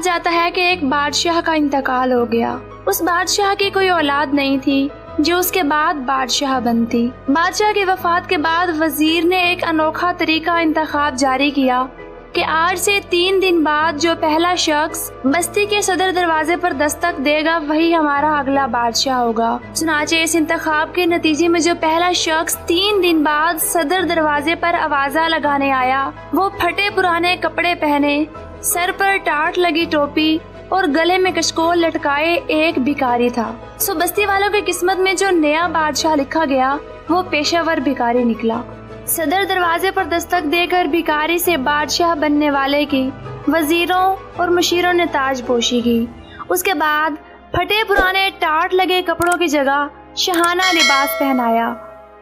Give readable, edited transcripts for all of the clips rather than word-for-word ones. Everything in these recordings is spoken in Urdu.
جاتا ہے کہ ایک بادشاہ کا انتقال ہو گیا۔ اس بادشاہ کی کوئی اولاد نہیں تھی جو اس کے بعد بادشاہ بنتی۔ بادشاہ کی وفات کے بعد وزیر نے ایک انوکھا طریقہ انتخاب جاری کیا کہ آج سے 3 دن بعد جو پہلا شخص بستی کے صدر دروازے پر دستک دے گا وہی ہمارا اگلا بادشاہ ہوگا۔ چنانچہ اس انتخاب کے نتیجے میں جو پہلا شخص 3 دن بعد صدر دروازے پر آوازہ لگانے آیا وہ پھٹے پرانے کپڑے پہنے، سر پر ٹاٹ لگی ٹوپی اور گلے میں کشکول لٹکائے ایک بھکاری تھا۔ سو بستی والوں کی قسمت میں جو نیا بادشاہ لکھا گیا وہ پیشہ ور بھکاری نکلا۔ صدر دروازے پر دستک دے کر بھکاری سے بادشاہ بننے والے کی وزیروں اور مشیروں نے تاج پوشی کی۔ اس کے بعد پھٹے پرانے ٹاٹ لگے کپڑوں کی جگہ شاہانہ لباس پہنایا،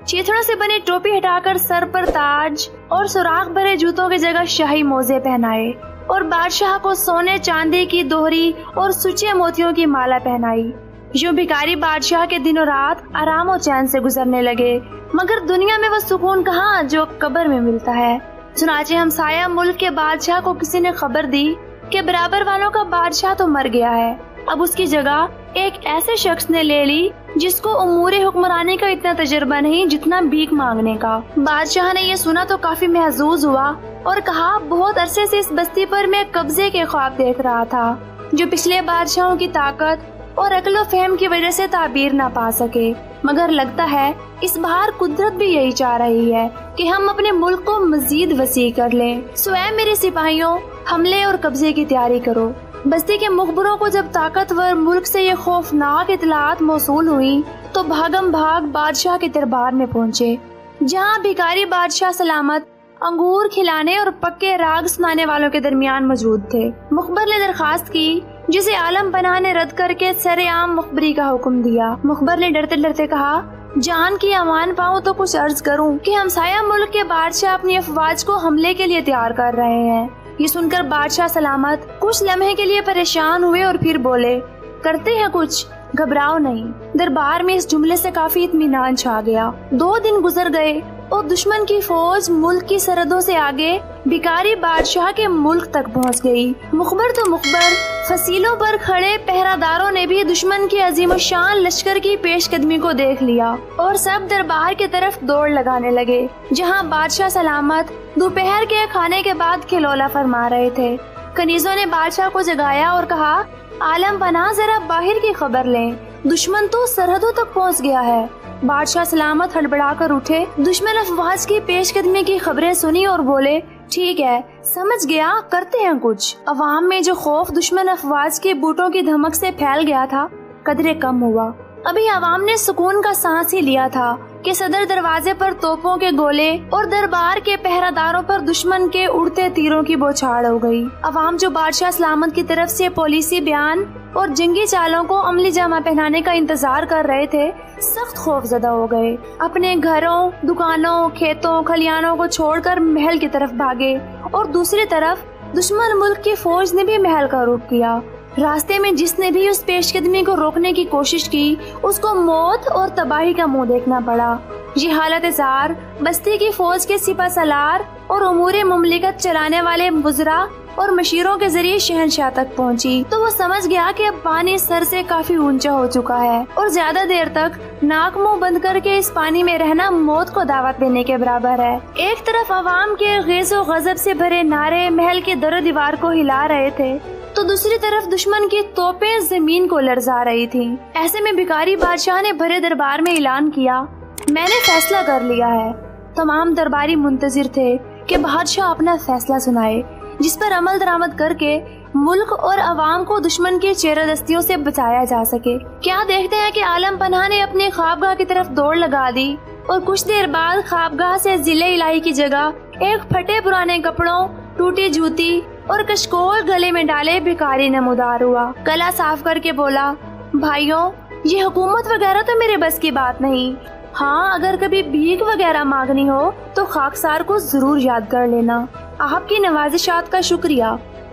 چیتھڑوں سے بنی ٹوپی ہٹا کر سر پر تاج اور سوراخ بھرے جوتوں کی جگہ شاہی موزے پہنائے اور بادشاہ کو سونے چاندی کی دوہری اور سچے موتیوں کی مالا پہنائی۔ یوں بھکاری بادشاہ کے دن و رات آرام و چین سے گزرنے لگے، مگر دنیا میں وہ سکون کہاں جو قبر میں ملتا ہے۔ چنانچہ ہمسایہ ملک کے بادشاہ کو کسی نے خبر دی کہ برابر والوں کا بادشاہ تو مر گیا ہے، اب اس کی جگہ ایک ایسے شخص نے لے لی جس کو امور حکمرانی کا اتنا تجربہ نہیں جتنا بھیک مانگنے کا۔ بادشاہ نے یہ سنا تو کافی محظوظ ہوا اور کہا بہت عرصے سے اس بستی پر میں قبضے کے خواب دیکھ رہا تھا جو پچھلے بادشاہوں کی طاقت اور عقل و فہم کی وجہ سے تعبیر نہ پا سکے، مگر لگتا ہے اس بار قدرت بھی یہی چاہ رہی ہے کہ ہم اپنے ملک کو مزید وسیع کر لیں۔ سو اے میرے سپاہیوں، حملے اور قبضے کی تیاری کرو۔ بستی کے مخبروں کو جب طاقتور ملک سے یہ خوفناک اطلاعات موصول ہوئی تو بھاگم بھاگ بادشاہ کے دربار میں پہنچے، جہاں بھکاری بادشاہ سلامت انگور کھلانے اور پکے راگ سنانے والوں کے درمیان موجود تھے۔ مخبر نے درخواست کی جسے عالم پناہ نے رد کر کے سر عام مخبری کا حکم دیا۔ مخبر نے ڈرتے ڈرتے کہا جان کی امان پاؤں تو کچھ عرض کروں کہ ہمسایہ ملک کے بادشاہ اپنی افواج کو حملے کے لیے تیار کر رہے ہیں۔ یہ سن کر بادشاہ سلامت کچھ لمحے کے لیے پریشان ہوئے اور پھر بولے کرتے ہیں کچھ، گھبراؤ نہیں۔ دربار میں اس جملے سے کافی اطمینان چھا گیا۔ 2 دن گزر گئے اور دشمن کی فوج ملک کی سرحدوں سے آگے بھکاری بادشاہ کے ملک تک پہنچ گئی۔ مخبر تو مخبر، فصیلوں پر کھڑے پہرہ داروں نے بھی دشمن کی عظیم الشان لشکر کی پیش قدمی کو دیکھ لیا اور سب دربار کی طرف دوڑ لگانے لگے، جہاں بادشاہ سلامت دوپہر کے کھانے کے بعد کھلولا فرما رہے تھے۔ کنیزوں نے بادشاہ کو جگایا اور کہا عالم پناہ ذرا باہر کی خبر لیں، دشمن تو سرحدوں تک پہنچ گیا ہے۔ بادشاہ سلامت ہڑبڑا کر اٹھے، دشمن افواج کی پیش قدمی کی خبریں سنی اور بولے ٹھیک ہے، سمجھ گیا، کرتے ہیں کچھ۔ عوام میں جو خوف دشمن افواج کے بوٹوں کی دھمک سے پھیل گیا تھا قدرے کم ہوا۔ ابھی عوام نے سکون کا سانس ہی لیا تھا کہ صدر دروازے پر توپوں کے گولے اور دربار کے پہرہ داروں پر دشمن کے اڑتے تیروں کی بوچھاڑ ہو گئی۔ عوام جو بادشاہ سلامت کی طرف سے پولیسی بیان اور جنگی چالوں کو عملی جامہ پہنانے کا انتظار کر رہے تھے سخت خوف زدہ ہو گئے، اپنے گھروں، دکانوں، کھیتوں، کھلیانوں کو چھوڑ کر محل کی طرف بھاگے اور دوسری طرف دشمن ملک کی فوج نے بھی محل کا رخ کیا۔ راستے میں جس نے بھی اس پیش قدمی کو روکنے کی کوشش کی اس کو موت اور تباہی کا منہ دیکھنا پڑا۔ یہ حالت زار بستی کی فوج کے سپہ سالار اور امور مملکت چلانے والے وزراء اور مشیروں کے ذریعے شہنشاہ تک پہنچی تو وہ سمجھ گیا کہ اب پانی سر سے کافی اونچا ہو چکا ہے اور زیادہ دیر تک ناک منہ بند کر کے اس پانی میں رہنا موت کو دعوت دینے کے برابر ہے۔ ایک طرف عوام کے غیظ و غضب سے بھرے نعرے محل کے در و دیوار کو ہلا رہے تھے تو دوسری طرف دشمن کی توپیں زمین کو لرزا رہی تھیں۔ ایسے میں بھکاری بادشاہ نے بھرے دربار میں اعلان کیا میں نے فیصلہ کر لیا ہے۔ تمام درباری منتظر تھے کہ بادشاہ اپنا فیصلہ سنائے جس پر عمل درآمد کر کے ملک اور عوام کو دشمن کی چیرہ دستیوں سے بچایا جا سکے۔ کیا دیکھتے ہیں کہ عالم پناہ نے اپنی خوابگاہ کی طرف دوڑ لگا دی اور کچھ دیر بعد خوابگاہ سے ضلع الہی کی جگہ ایک پھٹے پرانے کپڑوں، ٹوٹی جوتی اور کشکول گلے میں ڈالے بھکاری نمودار ہوا۔ گلا صاف کر کے بولا بھائیوں، یہ حکومت وغیرہ تو میرے بس کی بات نہیں، ہاں اگر کبھی بھیک وغیرہ مانگنی ہو تو خاکسار کو ضرور یاد کر لینا۔ آپ کی نوازشات کا شکریہ،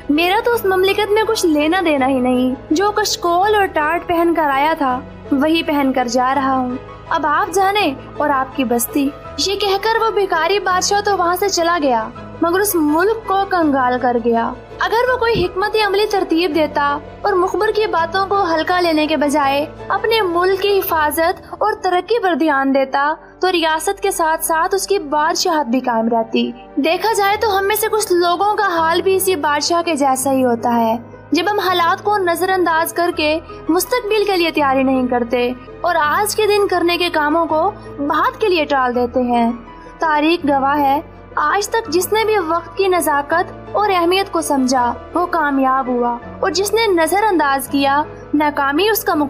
میرا تو اس مملکت میں کچھ لینا دینا ہی نہیں، جو کشکول اور ٹاٹ پہن کر آیا تھا وہی پہن کر جا رہا ہوں، اب آپ جانے اور آپ کی بستی۔ یہ کہہ کر وہ بھکاری بادشاہ تو وہاں سے چلا گیا مگر اس ملک کو کنگال کر گیا۔ اگر وہ کوئی حکمت عملی ترتیب دیتا اور مخبر کی باتوں کو ہلکا لینے کے بجائے اپنے ملک کی حفاظت اور ترقی پر دھیان دیتا تو ریاست کے ساتھ ساتھ اس کی بادشاہت بھی قائم رہتی۔ دیکھا جائے تو ہم میں سے کچھ لوگوں کا حال بھی اسی بادشاہ کے جیسا ہی ہوتا ہے، جب ہم حالات کو نظر انداز کر کے مستقبل کے لیے تیاری نہیں کرتے اور آج کے دن کرنے کے کاموں کو بعد کے لیے ٹال دیتے ہیں۔ تاریخ گواہ ہے، آج تک جس نے بھی وقت کی نزاکت اور اہمیت کو سمجھا وہ کامیاب ہوا، اور جس نے نظر انداز کیا ناکامی اس کا